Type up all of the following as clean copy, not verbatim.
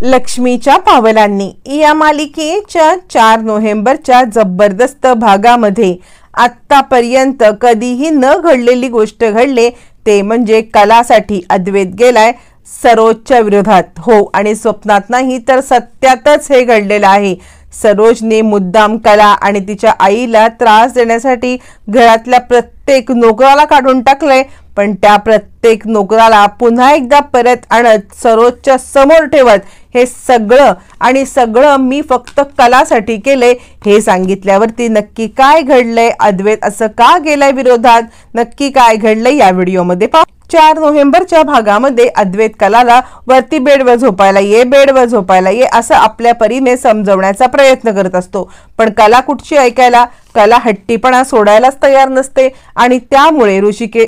लक्ष्मीच्या पावलांनी या मालिकेच्या 4 नोव्हेंबरच्या जबरदस्त भागामध्ये आतापर्यंत कधीही न घडलेली गोष्ट घडले ते म्हणजे कलासाठी अद्वैत गेलाय सरोजच्या विरोधात. हो, आणि स्वप्नात नाही तर सत्यातच हे घडलेलं आहे. सरोजने मुद्दाम कला आणि तिच्या आईला त्रास देण्यासाठी घरातल्या प्रत्येक नोकराला काढून टाकलंय. पण त्या प्रत्येक नोकराला पुन्हा एकदा परत आणत सरोजच्या समोर ठेवत हे सगळं मी फक्त कलासाठी केले हे सांगितल्यावरती नक्की काय घडलंय, अद्वैत असं का गेलाय विरोधात, नक्की काय घडलंय या व्हिडिओमध्ये पाहू. 4 नोव्हेंबरच्या भागामध्ये अद्वैत कलाला वरती बेडवर झोपायला ये असं आपल्या परीने समजवण्याचा प्रयत्न करत असतो. पण कला कुठची ऐकायला, कला हट्टीपणा सोडायलाच तयार नसते. आणि त्यामुळे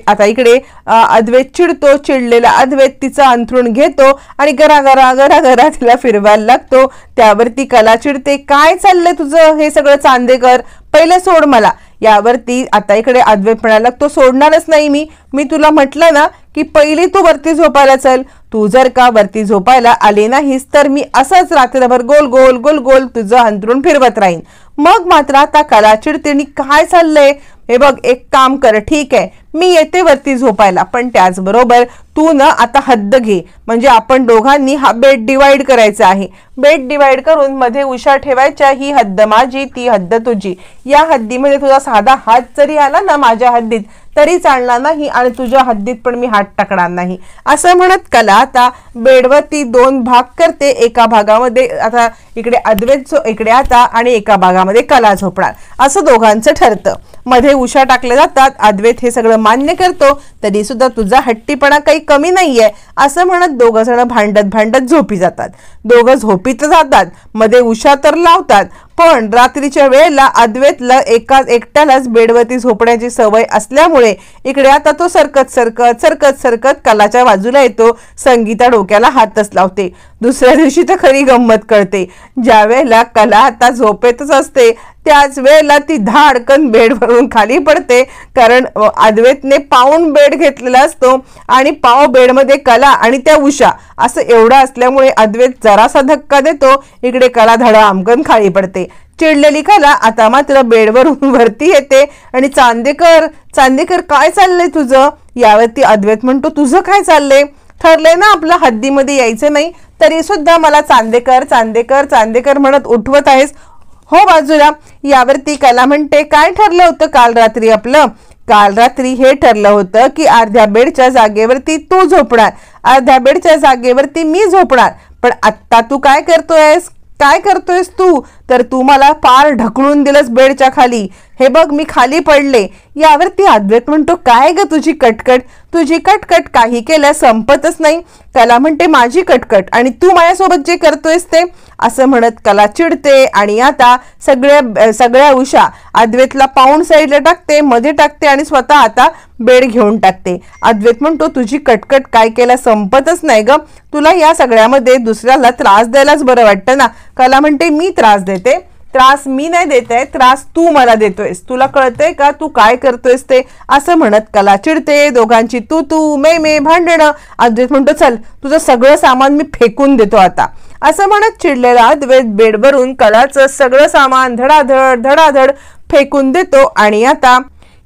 आता इकडे अद्वैत चिडतो. चिडलेला अद्वैत तिचा अंथरूण घेतो आणि गरा तिला फिरवायला लागतो. त्यावरती कला चिडते, काय चाललंय तुझं हे सगळं चांदेकर, पहिले सोड मला. यावरती आता इकडे अद्वैत म्हणायला लागतो, सोडणारच नाही मी तुला म्हटलं ना की पहिली तू वरती झोपायला चल. तू जर का वरती झोपायला आले नाहीस तर मी असंच रात्रभर गोल गोल गोल गोल तुझं अंथरूण फिरवत राहीन. मग मात्र आता कला चिडते, काय चाललंय, हे बघ एक काम कर, ठीक आहे मी येते वरती झोपायला, पण त्याचबरोबर तू ना आता हद्द घे. म्हणजे आपण दोघांनी हा बेड डिवाइड करायचा आहे. बेड डिवाइड करून मध्ये उशा ठेवायच्या, ही हद्द माझी ती हद्द तुझी. या हद्दीमध्ये तुझा साधा हात जरी आला ना माझ्या हद्दीत तरी चालणार नाही आणि तुझ्या हद्दीत पण मी हात टाकणार नाही. असं म्हणत कला आता बेडवरती 2 भाग करते. एका भागामध्ये आता इकडे अद्वैत इकडे आता आणि एका भागामध्ये कला झोपणार असं दोघांचं ठरतं. मध्ये उशा टाकल्या जातात. अद्वैत हे सगळं मान्य करतो. तरी सुद्धा तुझा हट्टीपणा काही कमी नाहीये असं म्हणत दोघं जण भांडत झोपी जातात. दोघं झोपीत जातात, मध्ये उशा तर लावतात. पण रात्रीच्या वेळेला अद्वैतला एकट्यालाच बेडवरती झोपण्याची सवय असल्यामुळे इकडे आता तो सरकत कलाच्या बाजूला येतो. संगीता डोक्याला हातच लावते. दुसऱ्या दिवशी तर खरी गंमत कळते. ज्या वेळेला कला आता झोपेतच असते त्याच वेळेला ती धाडकन बेडवरून खाली पडते. कारण अद्वैतने पाऊण बेड घेतलेला असतो आणि पाव बेडमध्ये कला आणि त्या उषा असं एवढं असल्यामुळे अद्वैत जरासा धक्का देतो. इकडे कला धडामकन खाली पडते. चिडलेली कला आता मात्र बेडवरून वरती येते आणि चांदेकर काय चाललंय तुझं. यावरती अद्वैत म्हणतो, तुझं काय चाललंय, ठरलंय ना आपलं हद्दीमध्ये यायचं नाही तरी सुद्धा मला चांदेकर म्हणत उठवत आहेस, हो बाजूला. यावरती कला म्हणते, काय ठरलं होतं काल रात्री आपलं. काल रात्री हे ठरलं होतं की अर्ध्या बेडच्या जागेवरती तू झोपणार, अर्ध्या बेडच्या जागेवरती मी झोपणार. पण आत्ता तू काय करतोयस तू, तर तू मला पार ढकलून दिलंस बेडच्या खाली. हे बघ मी खाली पडले. यावरती अद्वैत म्हणतो, काय ग तुझी कटकट काही केल्या संपतच नाही. कला म्हणते, माझी कटकट आणि तू माझ्यासोबत जे करतोयस ते. असं म्हणत कला चिडते आणि आता सगळ्या उशा अद्वैतला पाऊण साईडला टाकते, मध्ये टाकते आणि स्वतः आता बेड घेऊन टाकते. अद्वैत म्हणतो, तुझी कटकट काय केल्या संपतच नाही ग. तुला या सगळ्यामध्ये दुसऱ्याला त्रास द्यायलाच बरं वाटतं ना. कला म्हणते, मी त्रास देते, त्रास मी नाही देत आहे, त्रास तू मला देतोयस. तुला कळतंय का तू काय करतोयस ते. असं म्हणत कला चिडते. दोघांची तू मे भांडणं. अद्वैत म्हणतो, चल तुझं सगळं सामान मी फेकून देतो आता. असं म्हणत चिडलेला अद्वैत बेडवरून कलाचं सगळं सामान धडाधड फेकून देतो. आणि आता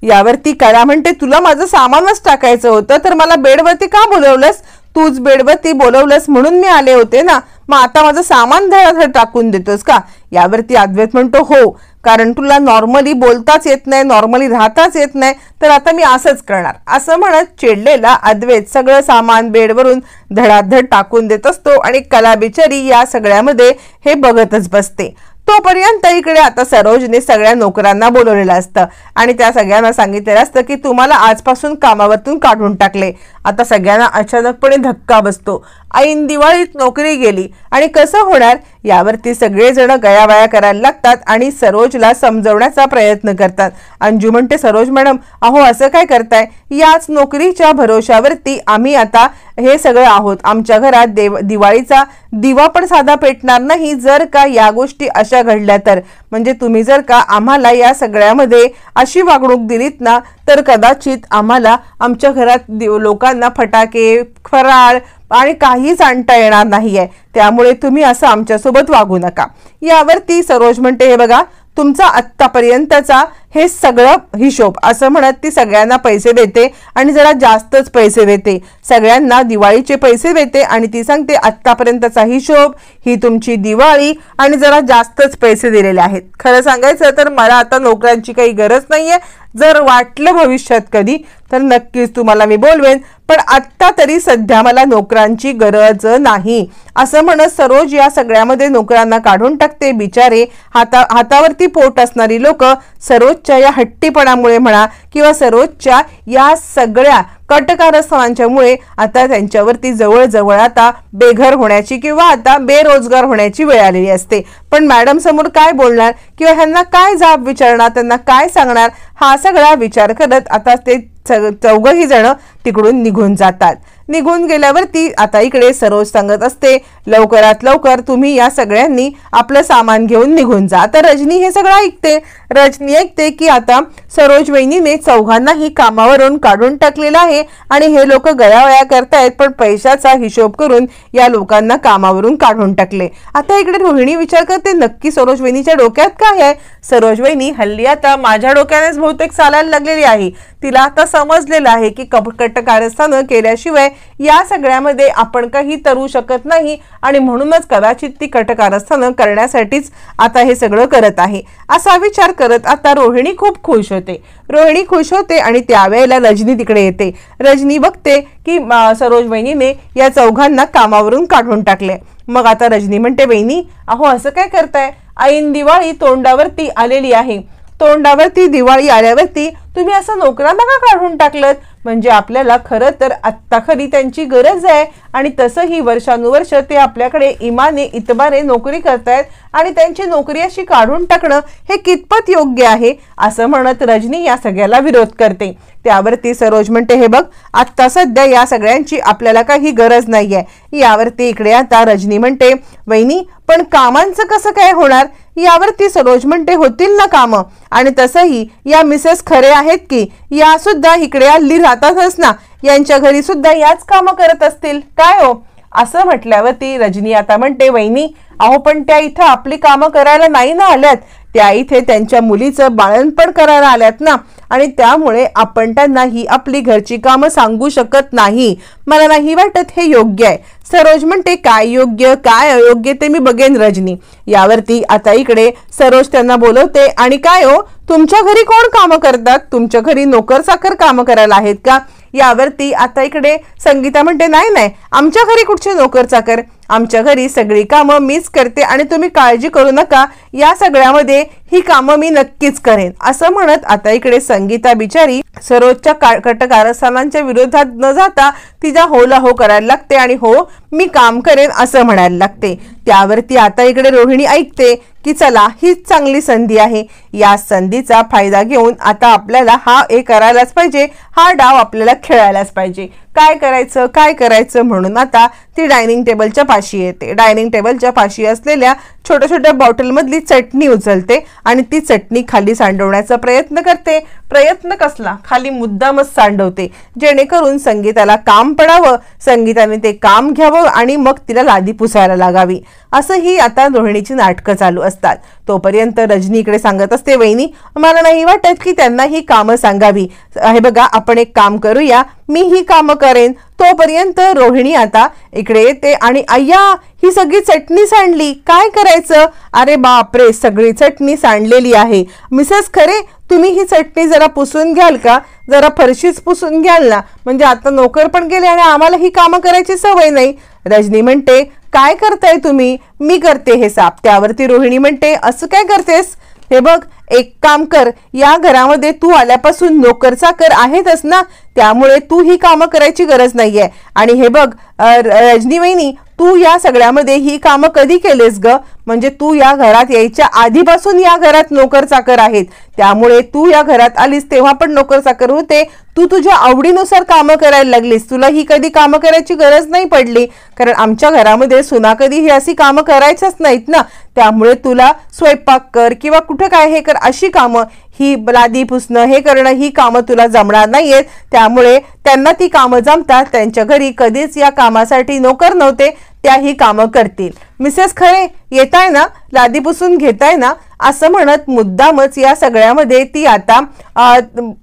यावरती कला म्हणते, तुला माझं सामानच टाकायचं होतं तर मला बेडवरती का बोलवलंस. तूच बेडवरती बोलवलंस म्हणून मी आले होते ना. मग आता माझं सामान धडाधड टाकून देतोस का. यावरती अद्वैत म्हणतो, हो, कारण तुला नॉर्मली बोलताच येत नाही, नॉर्मली राहताच येत नाही, तर आता मी असंच करणार. असं म्हणत चिडलेला अद्वैत सगळं सामान बेडवरून धडाधड टाकून देत असतो आणि कला बिचारी या सगळ्यामध्ये हे बघतच बसते. तोपर्यंत इकडे आता सरोजने सगळ्या नोकरांना बोलवलेलं असतं आणि त्या सगळ्यांना सांगितलेलं असतं की तुम्हाला आजपासून कामावरतून काढून टाकले. आता सगळ्यांना अचानकपणे धक्का बसतो. ऐन दिवाळीत नोकरी गेली आणि कसं होणार. यावरती सगळेजण गयावया करायला लागतात आणि सरोजला समजवण्याचा प्रयत्न करतात. अंजू म्हणते, सरोज मॅडम अहो असं काय करताय, याच नोकरीच्या भरोशावरती आम्ही आता हे सगळं आहोत. आमच्या घरात दिवाळीचा दिवा पण साधा पेटणार नाही जर का या गोष्टी अशा घडल्या तर. म्हणजे तुम्ही जर का आम्हाला या सगळ्यामध्ये अशी वागणूक दिलीत ना तर कदाचित आम्हाला आमच्या घरात लोकांना लोकांना फटाके, फराळ आणि काहीच आणता येणार नाहीये, त्यामुळे तुम्ही असं आमच्यासोबत वागू नका. यावरती सरोज म्हणते, हे बघा तुमचा आत्तापर्यंतचा हे सगळं हिशोब, असं म्हणत ती सगळ्यांना पैसे देते आणि जरा जास्तच पैसे देते. सगळ्यांना दिवाळीचे पैसे देते आणि ती सांगते, आत्तापर्यंतचा हिशोब, ही तुमची दिवाळी आणि जरा जास्तच पैसे दिलेले आहेत. खरं सांगायचं तर मला आता नोकरांची काही गरज नाहीये. जर वाटलं भविष्यात कधी तर नक्कीच तुम्हाला मी बोलवेन, पण आत्ता तरी सध्या मला नोकरांची गरज नाही, असं म्हणत सरोज या सगळ्यामध्ये नोकरांना काढून टाकते. बिचारे हातावरती पोट असणारी लोक सरोजच्या या हट्टीपणामुळे म्हणा किंवा सरोजच्या या सगळ्या कटकारस्थानांच्यामुळे आता त्यांच्यावरती जवळजवळ आता बेघर होण्याची किंवा आता बेरोजगार होण्याची वेळ आलेली असते. पण मॅडम समोर काय बोलणार किंवा ह्यांना काय जाब विचारणार, त्यांना काय सांगणार, हा सगळा विचार करत आता ते चौघही जण तिकडून निघून जातात. निघून गेल्यावरती आता इकडे सरोज सांगत असते, लवकरात लवकर तुम्ही या सगळ्यांनी आपलं सामान घेऊन निघून जा. तर रजनी हे सगळं ऐकते. रजनी ऐकते की आता सरोज वहिनीने चौघांनाही कामावरून काढून टाकलेलं आहे आणि हे लोक गयावया करतायत, पण पैशाचा हिशोब करून या लोकांना कामावरून काढून टाकले. आता इकडे रोहिणी विचार करते, नक्की सरोज वहिनीच्या डोक्यात काय आहे. सरोज वहिनी हल्ली आता माझ्या डोक्यानेच बहुतेक चालायला लागलेली आहे. तिला आता समजलेलं आहे की कटकारस्थानं केल्याशिवाय या सगळ्यामध्ये आपण काही तरू शकत नाही आणि म्हणूनच कदाचित ती कटकारस्थानं करण्यासाठीच आता हे सगळं करत आहे, असा विचार करत आता रोहिणी खूप खुश होते. रोहिणी खुश होते आणि त्यावेळेला रजनी तिकडे येते. रजनी बघते की सरोज वहिनीने या चौघांना कामावरून काढून टाकले. मग आता रजनी म्हणते, वहिनी अहो असं काय करताय, ऐन दिवाळी तोंडावरती आलेली आहे, तोंडावरती दिवाळी आल्यावरती तुम्ही असं नोकरांना का काढून टाकलं. म्हणजे आपल्याला खरं तर आत्ता खरी त्यांची गरज आहे आणि तसंही वर्षानुवर्ष ते आपल्याकडे इमाने इतबारे नोकरी करतायत आणि त्यांची नोकरी अशी काढून टाकणं हे कितपत योग्य आहे, असं म्हणत रजनी या सगळ्याला विरोध करते. त्यावरती सरोज म्हणते, हे बघ आत्ता सध्या या सगळ्यांची आपल्याला काही गरज नाहीये. यावरती इकडे आता रजनी म्हणते, वहिनी पण कामांचं कसं काय होणार. यावरती सरोज म्हणते, होतील ना कामं, आणि तसंही या मिसेस खरे आहेत की या सुद्धा इकडे हल्ली राहतातच ना, यांच्या घरी सुद्धा याच कामं करत असतील काय हो. असं म्हटल्यावरती रजनी आता म्हणते, वहिनी अहो पण त्या इथं आपली कामं करायला नाही ना आल्यात, त्या इथे त्यांच्या मुलीचं बाळणपण करायला आल्यात ना, आणि त्यामुळे आपण त्यांना ही आपली घरची कामं सांगू शकत नाही. मला नाही वाटत हे योग्य आहे. सरोज म्हणते, काय योग्य काय अयोग्य ते मी बघेन रजनी. यावरती आता इकडे सरोज त्यांना बोलवते आणि काय हो तुमच्या घरी कोण कामं करतात, तुमच्या घरी नोकर चाकर कामं करायला आहेत का. यावरती आता इकडे संगीता म्हणते, नाही नाही आमच्या घरी कुठचे नोकर चाकर, आमच्या घरी सगळी कामं मीच करते आणि तुम्ही काळजी करू नका, या सगळ्यामध्ये ही कामं मी नक्कीच करेन. असं म्हणत आता इकडे संगीता बिचारी सरोजच्या कटकारस्थानांच्या विरोधात न जाता तिचा होला हो करायला लागते आणि हो मी काम करेन असं म्हणायला लागते. त्यावरती आता इकडे रोहिणी ऐकते की चला हीच चांगली संधी आहे, या संधीचा फायदा घेऊन आता आपल्याला हा करायलाच पाहिजे, हा डाव आपल्याला खेळायलाच पाहिजे. काय करायचं म्हणून आता ती डायनिंग टेबलच्या पाशी येते. डायनिंग टेबलच्या पाशी असलेल्या छोट्या छोट्या बॉटलमधली चटणी उचलते आणि ती चटणी खाली सांडवण्याचा प्रयत्न करते. प्रयत्न कसला, खाली मुद्दामच सांडवते, जेणेकरून संगीताला काम पडावं, संगीताने ते काम घ्यावं आणि मग तिला लादी पुसायला लागावी. असं ही आता रोहिणीची नाटकं चालू असतात. तोपर्यंत रजनी इकडे सांगत असते, वहिनी मला नाही वाटत की त्यांना ही कामं सांगावी. हे बघा आपण एक काम करूया, मी ही कामं करेन. तोपर्यंत रोहिणी आता इकडे येते आणि अय्या ही सगळी चटणी सांडली, काय करायचं. अरे बापरे सगळी चटणी सांडलेली आहे. मिसेस खरे तुम्ही ही चटणी जरा पुसून घ्याल का, जरा फरशीच पुसून घ्याल ना, म्हणजे आता नोकर पण गेले आणि आम्हाला ही कामं करायची सवय नाही. रजनी म्हणते, काय करताय तुम्ही, मी करते हे साफ. त्यावरती रोहिणी म्हणते, असं काय करतेस, हे बघ एक काम कर, या घरामध्ये तू आल्यापासून नोकर चाकर आहेतच ना, त्यामुळे तू ही कामं करायची गरज नाहीये. आणि हे बघ रजनी वहिनी तू या सगळ्यामध्ये ही कामं कधी केलेस ग, म्हणजे तू या घरात यायच्या आधीपासून या घरात नोकर चाकर आहेत, त्यामुळे तू या घरात आलीस तेव्हा पण नोकर चाकर होते, तू तुझ्या आवडीनुसार कामं करायला लागलीस, तुला ही कधी कामं करायची गरज नाही पडली, कारण आमच्या घरामध्ये सुना कधी ही अशी कामं करायच्याच नाहीत ना, त्यामुळे तुला स्वयंपाक कर किंवा कुठं काय हे कर अशी कामं ही लादी पुसणं हे करणं ही कामं तुला जमणार नाहीयेत, त्यामुळे त्यांना ती कामं जमतात, त्यांच्या घरी कधीच या कामासाठी नोकर नव्हते, त्याही कामं करतील. मिसेस खरे येताय ना, लादी पुसून घेताय ना, असं म्हणत मुद्दामच या सगळ्यामध्ये ती आता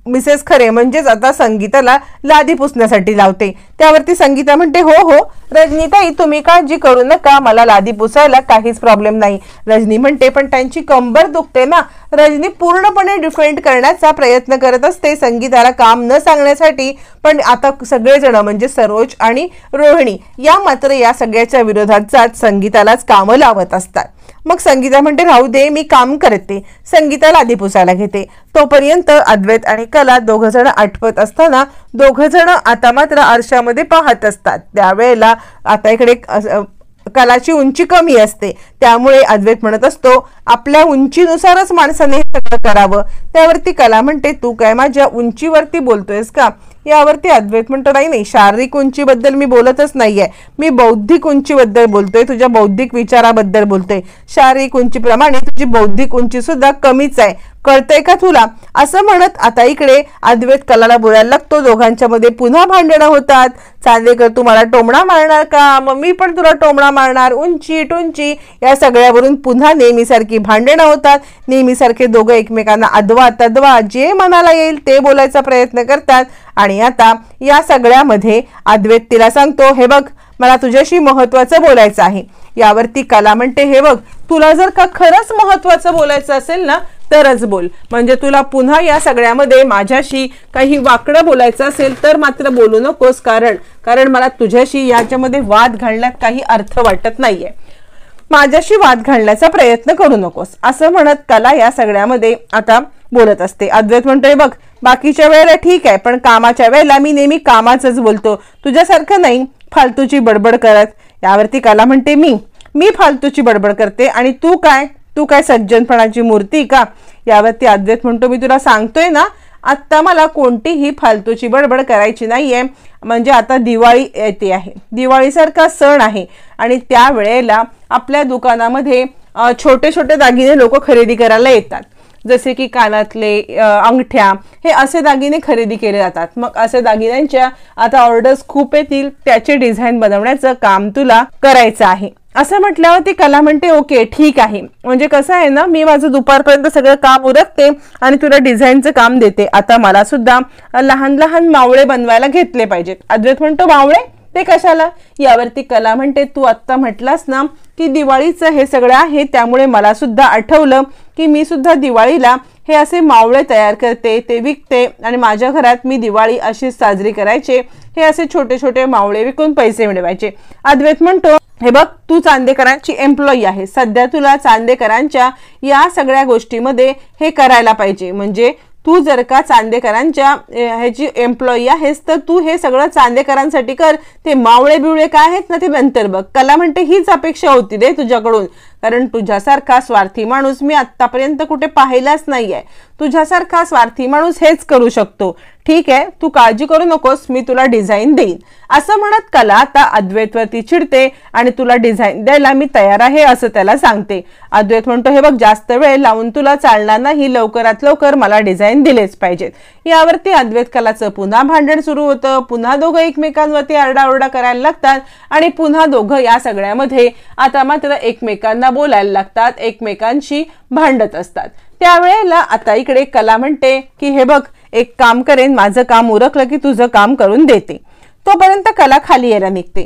मिसेस खरे म्हणजेच आता संगीताला लादी पुसण्यासाठी लावते. त्यावरती संगीता म्हणते हो हो रजनीताई तुम्ही काळजी करू नका, मला लादी पुसायला काहीच प्रॉब्लेम नाही. रजनी म्हणते पण त्यांची कंबर दुखते ना. रजनी पूर्णपणे डिफेंड करण्याचा प्रयत्न करत असते संगीताला काम न सांगण्यासाठी, पण आता सगळेजण म्हणजे सरोज आणि रोहिणी या मात्र या सगळ्याच्या विरोधात जात संगीतालाच कामं लावत असतात. मग संगीता म्हणते राहू दे मी काम करते. संगीता लादी पुसायला घेते. तोपर्यंत अद्वैत आणि कला दोघ जण आठवत असताना दोघ जण आता मात्र आरशामध्ये पाहत असतात. त्यावेळेला आता इकडे कलाची उंची कमी असते, त्यामुळे अद्वैत म्हणत असतो आपल्या उंचीनुसारच माणसाने हे सगळं करावं. त्यावरती कला म्हणते तू काय माझ्या उंचीवरती बोलतोयस का? यावरती अद्वैत म्हणतो नाही नाही शारीरिक उंचीबद्दल मी बोलतच नाहीये, मी बौद्धिक उंचीबद्दल बोलतोय, तुझ्या बौद्धिक विचाराबद्दल बोलतोय. शारीरिक उंचीप्रमाणे तुझी बौद्धिक उंची सुद्धा कमीच आहे, कळतंय का तुला? असं म्हणत आता इकडे अद्वैत कलाला बोलायला लागतो. दोघांच्या मध्ये पुन्हा भांडणं होतात. चांदेकर तू मला टोमणा मारणार का? मग मी पण तुला टोमणा मारणार. उंची टुंची या सगळ्यावरून पुन्हा नेहमीसारखी भांडणं होतात. नेहमीसारखे दोघं एकमेकांना अदवा तदवा जे मनाला येईल ते बोलायचा प्रयत्न करतात. आणि आता या सगळ्यामध्ये अद्वैत तिला सांगतो हे बघ मला तुझ्याशी महत्वाचं बोलायचं आहे. यावरती कला म्हणते हे बघ तुला जर का खरंच महत्वाचं बोलायचं असेल ना तरच बोल, म्हणजे तुला पुन्हा या सगळ्यामध्ये माझ्याशी काही वाकडं बोलायचं असेल तर मात्र बोलू नकोस, कारण मला तुझ्याशी याच्यामध्ये वाद घालण्यात काही अर्थ वाटत नाहीये. माझ्याशी वाद घालण्याचा प्रयत्न करू नकोस असं म्हणत कला या सगळ्यामध्ये आता बोलत असते. अद्वैत म्हणतोय बघ बाकीच्या वेळेला ठीक आहे, पण कामाच्या वेळेला मी नेहमी कामाचंच बोलतो, तुझ्यासारखं नाही फालतूची बडबड करत. यावरती कला म्हणते मी फालतूची बडबड करते आणि तू काय सज्जनपणाची मूर्ती का? यावरती अद्वैत म्हणतो मी तुला सांगतोय ना आत्ता मला कोणतीही फालतूची बडबड करायची नाहीये, म्हणजे आता दिवाळी येते आहे, दिवाळीसारखा सण आहे आणि त्या वेळेला आपल्या दुकानामध्ये छोटे छोटे दागिने लोक खरेदी करायला येतात, जसे की कानातले अंगठ्या हे असे दागिने खरेदी केले जातात. मग असे दागिन्यांच्या आता ऑर्डर्स खूप येतील, त्याचे डिझाईन बनवण्याचं काम तुला करायचं आहे. असं म्हटल्यावरती कला म्हणते ओके ठीक आहे, म्हणजे कसं आहे ना मी माझं दुपारपर्यंत सगळं काम उरकते आणि तुला डिझाईनचं काम देते. आता मला सुद्धा लहान लहान मावळे बनवायला घेतले पाहिजेत. अद्वैत म्हणतो मावळे ते कशाला? यावरती कला म्हणते तू आत्ता म्हटलास ना की दिवाळीचं हे सगळं आहे, त्यामुळे मला सुद्धा आठवलं की मी सुद्धा दिवाळीला हे असे मावळे तयार करते, ते विकते आणि माझ्या घरात मी दिवाळी अशीच साजरी करायचे, हे असे छोटे छोटे मावळे विकून पैसे मिळवायचे. अद्वैत म्हणतो हे बघ तू चांदेकरांची एम्प्लॉई आहे, सध्या तुला चांदेकरांच्या या सगळ्या गोष्टीमध्ये हे करायला पाहिजे, म्हणजे तू जर का चांदेकरांच्या ह्याची एम्प्लॉई आहेस तर तू हे सगळं चांदेकरांसाठी कर, ते मावळे बिवळे काय आहेत ना ते नंतर बघ. कला म्हणते हीच अपेक्षा होती रे तुझ्याकडून, कारण तुझ्यासारखा स्वार्थी माणूस मी आत्तापर्यंत कुठे पाहिलाच नाहीये. तुझ्यासारखा स्वार्थी माणूस हेच करू शकतो. ठीक आहे तू काळजी करू नकोस, मी तुला डिझाईन देईन. असं म्हणत कला आता अद्वैतवरती चिडते आणि तुला डिझाईन द्यायला मी तयार आहे असं त्याला सांगते. अद्वैत म्हणतो हे बघ जास्त वेळ लावून तुला चालणार नाही, लवकरात लवकर मला डिझाईन दिलेच पाहिजेत. यावरती अद्वैत कलाचं पुन्हा भांडण सुरू होतं. पुन्हा दोघं एकमेकांवरती आरडाओरडा करायला लागतात आणि पुन्हा दोघं या सगळ्यामध्ये आता मात्र एकमेकांना बोलायला लागतात, एकमेकांशी भांडत असतात. त्यावेळेला आता इकडे कला म्हणते की हे बघ एक काम करेन, माझं काम उरकलं की तुझं काम करून देते. तोपर्यंत कला खाली यायला निघते.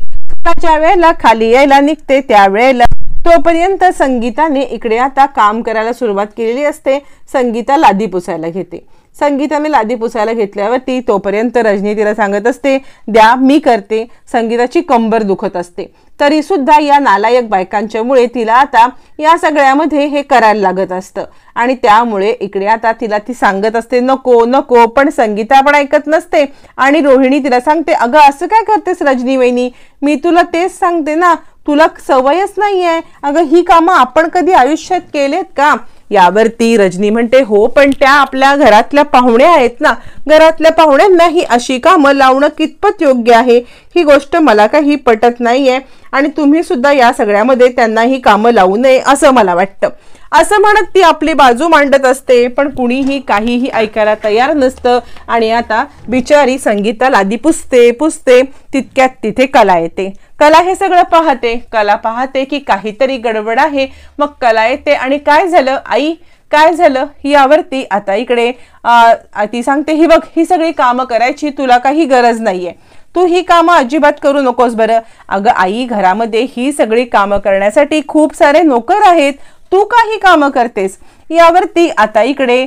ज्या वेळेला खाली यायला निघते त्यावेळेला तोपर्यंत संगीताने इकडे आता काम करायला सुरुवात केलेली असते. संगीता लादी पुसायला घेते. संगीताने लादी पुसायला घेतल्यावरती तोपर्यंत रजनी तिला सांगत असते द्या मी करते. संगीताची कंबर दुखत असते, तरी सुद्धा या नालायक बायकांच्यामुळे तिला आता या सगळ्यामध्ये हे करायला लागत असतं आणि त्यामुळे इकडे आता तिला ती सांगत असते नको नको, पण संगीता पण ऐकत नसते आणि रोहिणी तिला सांगते अगं असं काय करतेस रजनी वहिनी, मी तुला तेच सांगते ना, तुला सवयच नाहीये, अगं ही कामं आपण कधी आयुष्यात केलेत का? यावरती रजनी म्हणते हो पण त्या आपल्या घरातल्या पाहुण्या आहेत ना, घरातल्या पाहुण्यांना ही अशी कामं लावणं कितपत योग्य आहे ही गोष्ट मला काही पटत नाहीये आणि तुम्ही सुद्धा या सगळ्यामध्ये त्यांना ही कामं लावू नये असं मला वाटतं. असं म्हणत ती आपली बाजू मांडत असते, पण कुणीही काहीही ऐकायला तयार नसतं. आणि आता बिचारी संगीता लादी पुसते तितक्यात तिथे कला येते. कला हे सगळं पाहते. कला पाहते की काहीतरी गडबड आहे. मग कला येते आणि काय झालं आई, काय झालं यावरती आता इकडे ती सांगते, ही बघ, ही सगळी कामं करायची तुला काही गरज नाहीये, तू ही कामं अजिबात करू नकोस बरं. अगं आई, घरामध्ये ही सगळी कामं करण्यासाठी खूप सारे नोकर आहेत, तू काही कामं करतेस. यावरती आता इकडे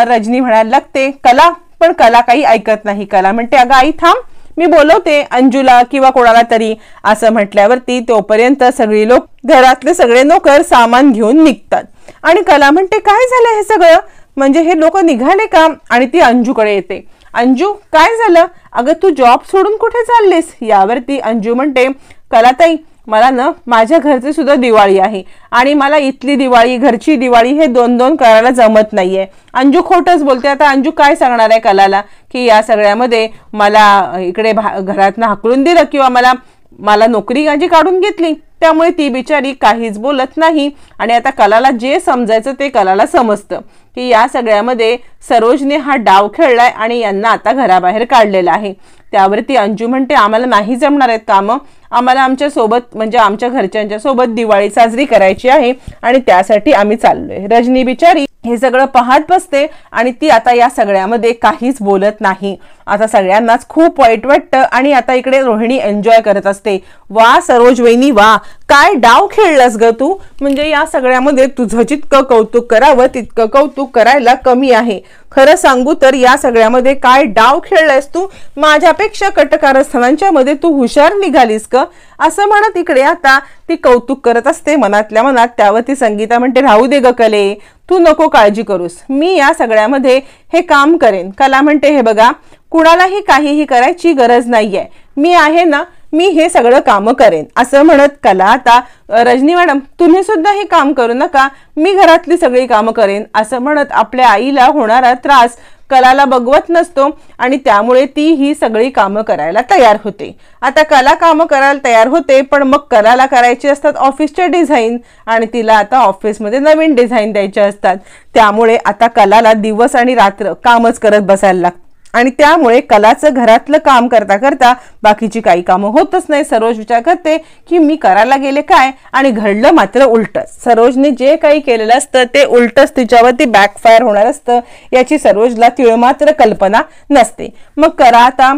रजनी म्हणायला लागते कला, पण कला काही ऐकत नाही. कला म्हणते अगं आई थांब, मी बोलवते अंजुला किंवा कोणाला तरी. असं म्हटल्यावरती तोपर्यंत सगळी लोक, घरातले सगळे नोकर सामान घेऊन निघतात. आणि कला म्हणते काय झालं हे सगळं, म्हणजे हे लोक निघाले का. आणि ती अंजूकडे येते. अंजू काय झालं, अगं तू जॉब सोडून कुठे चाललीस. यावरती अंजू म्हणते कलाताई, मला ना माझ्या घरची सुद्धा दिवाळी आहे आणि मला इथली दिवाळी, घरची दिवाळी हे दोन दोन करायला जमत नाहीये. अंजू खोटच बोलते. आता अंजू काय सांगणार आहे कलाला की या सगळ्यामध्ये मला इकडे घरातनं हाकलून दिलं किंवा मला नोकरी माझी काढून घेतली. त्यामुळे ती बिचारी काहीच बोलत नाही. आणि आता कलाला जे समजायचं ते कलाला समजतं की या सगळ्यामध्ये सरोजने हा डाव खेळलाय आणि यांना आता घराबाहेर काढलेला आहे. त्यावरती अंजू म्हणते आम्हाला नाही जमणार आहेत कामं, आम्हाला आमच्या सोबत म्हणजे आमच्या घरच्यांच्या सोबत दिवाळी साजरी करायची आहे आणि त्यासाठी आम्ही चाललोय. रजनी बिचारी हे सगळं पाहत बसते आणि ती आता या सगळ्यामध्ये काहीच बोलत नाही. आता सगळ्यांनाच खूप वाईट वाटतं आणि आता इकडे रोहिणी एन्जॉय करत असते. वा सरोज वहिनी वा, काय डाव खेळलास ग तू, म्हणजे या सगळ्यामध्ये तुझं जितकं कौतुक करावं तितकं कौतुक करायला कमी आहे. खरं सांगू तर या सगळ्यामध्ये काय डाव खेळलास तू, माझ्यापेक्षा कटकारस्थानांच्या मध्ये तू हुशार निघालीस का. असं म्हणत इकडे आता ती कौतुक करत असते मनातल्या मनात. त्यावरती संगीता म्हणते राहू दे ग कले, तू नको काळजी करूस, मी या सगळ्यामध्ये हे काम करेन. कला म्हणते हे बघा, कुणालाही काहीही करायची गरज नाहीये, मी आहे ना, मी हे सगळं काम करेन. असं म्हणत कला आता रजनी मॅडम तुम्ही सुद्धा हे काम करू नका, मी घरातली सगळी कामं करेन. असं म्हणत आपल्या आईला होणारा त्रास कलाला बघवत नसतो आणि त्यामुळे ती ही सगळी कामं करायला तयार होते. आता कला कामं करायला तयार होते, पण मग कलाला करायचे असतात ऑफिसचे डिझाईन आणि तिला आता ऑफिसमध्ये नवीन डिझाईन द्यायचे असतात. त्यामुळे आता कलाला दिवस आणि रात्र कामच करत बसायला लागतं आणि त्यामुळे कलाचं घरातलं काम करता करता बाकीची काही कामं होतच नाही. सरोज विचार करते की मी करायला गेले काय आणि घडलं मात्र उलटच. सरोजने जे काही केलेलं असतं ते उलटच तिच्यावरती बॅकफायर होणार असतं याची सरोजला तीळ मात्र कल्पना नसते. मग करा आता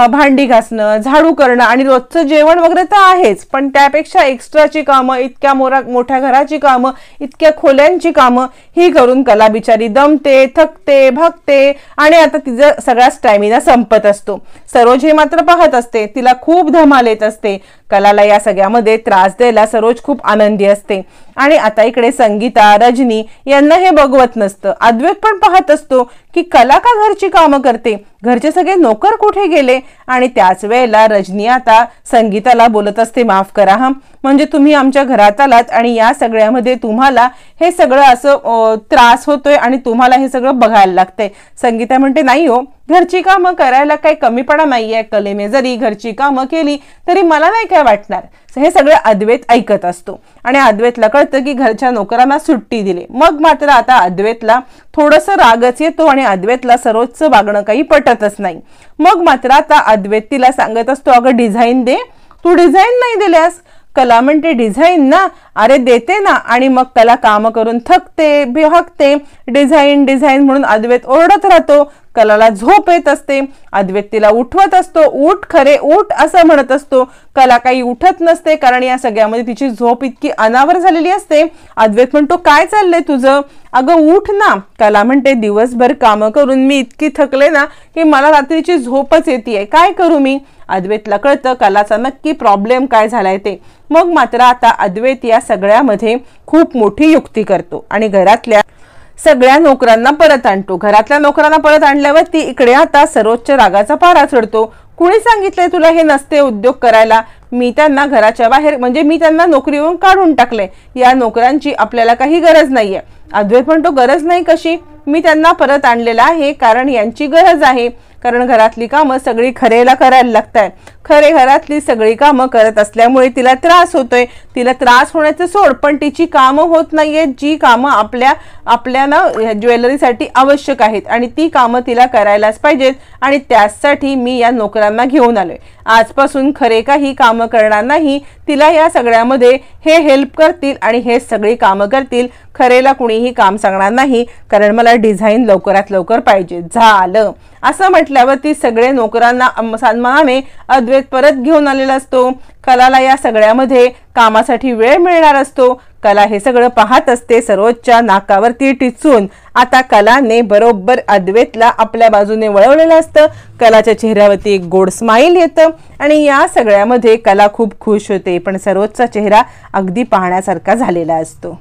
भांडी घासणं, झाडू करणं आणि रोजचं जेवण वगैरे तर आहेच, पण त्यापेक्षा एक्स्ट्राची कामं, इतक्या मोठ्या घराची कामं, इतक्या खोल्यांची कामं ही करून कला बिचारी दमते, थकते, भागते आणि आता तिचं सगळा स्टॅमिना संपत असतो. सरोज हे मात्र पाहत असते, तिला खूप धमाल येत असते. कलाला या सगळ्यामध्ये त्रास द्यायला सरोज खूप आनंदी असते. आणि आता इकडे संगीता, रजनी यांना हे बघवत नसतं. अद्वैत पण पाहत असतो की कला का घरची कामं करते, घरचे सगळे नोकर कुठे गेले. आणि त्याच वेळेला रजनी आता संगीताला बोलत असते माफ करा हा, म्हणजे तुम्ही आमच्या घरात आलात आणि या सगळ्यामध्ये तुम्हाला हे सगळं असं त्रास होतोय आणि तुम्हाला हे सगळं बघायला लागतंय. संगीता म्हणते नाही हो, घरची कामं करायला काही कमीपणा नाहीये, कलेने जरी घरची कामं केली तरी मला नाही काय वाटणार. हे सगळं अद्वैत ऐकत असतो आणि अद्वैतला कळतं की घरच्या नोकरांना सुट्टी दिली. मग मात्र आता अद्वैतला थोडंसं रागच येतो आणि अद्वैतला सरोजचं वागणं काही पटतच नाही. मग मात्र आता अद्वैत तिला सांगत असतो अगं डिझाईन दे, तू डिझाईन नाही दिल्यास. कला म्हणते डिझाईन ना, अरे देते ना. आणि मग कला काम करून थकते, बिहकते, डिझाईन डिझाईन म्हणून अद्वैत ओरडत राहतो. कलाला झोप येत असते. अद्वैत तिला उठवत असतो, उठ खरे उठ असं म्हणत असतो. कला काही उठत नसते कारण या सगळ्यामध्ये तिची झोप इतकी अनावर झालेली असते. अद्वैत म्हणतो काय चाललंय तुझं, अगं उठ ना. कला म्हणते दिवसभर कामं करून मी इतकी थकले ना की मला रात्रीची झोपच येते, काय करू मी. अद्वैतला कळतं कलाचा नक्की प्रॉब्लेम काय झालाय ते. मग मात्र आता अद्वैत या सगळ्यामध्ये खूप मोठी युक्ती करतो आणि घरातल्या सगळ्या नोकरांना परत आणतो. घरातल्या नोकरांना परत आणल्यावरती इकडे आता सरोजच्या रागाचा पारा चढतो. कुणी सांगितलंय तुला हे नसते उद्योग करायला, मी त्यांना घराच्या बाहेर म्हणजे मी त्यांना नोकरीवरून काढून टाकले, या नोकरांची आपल्याला काही गरज नाहीये. अद्वैत म्हणतो गरज नाही कशी, मी त्यांना परत आणलेला आहे कारण यांची गरज आहे. कारण घरातली कामं सगळी खरेला करायला लागतात. खरे घरातली सगळी कामं करत असल्यामुळे तिला त्रास होतोय. तिला त्रास होण्याचं सोड, पण तिची कामं होत नाहीयेत जी कामं आपल्याला ज्वेलरीसाठी आवश्यक आहेत, आणि ती कामं तिला करायलाच पाहिजेत. आणि त्यासाठी मी या नोकरांना घेऊन आलोय. आजपासून खरे काही कामं करणार नाही. तिला या सगळ्यामध्ये हे हेल्प करतील आणि हे सगळी कामं करतील. खरेला कुणीही काम सांगणार नाही, कारण मला डिझाईन लवकरात लवकर पाहिजे. झालं असं म्हटल्यावर ती सगळे नोकरांना सन्मानाने अद्वैत परत घेऊन आलेला असतो. कलाला या सगळ्यामध्ये कामासाठी वेळ मिळणार असतो. कला हे सगळं पाहत असते सरोजच्या नाकावरती टिचून. आता कलाने बरोबर अद्वैतला आपल्या बाजूने वळवलेलं असतं. कलाच्या चेहऱ्यावरती एक गोड स्माईल येतं आणि या सगळ्यामध्ये कला खूप खुश होते, पण सरोजचा चेहरा अगदी पाहण्यासारखा झालेला असतो.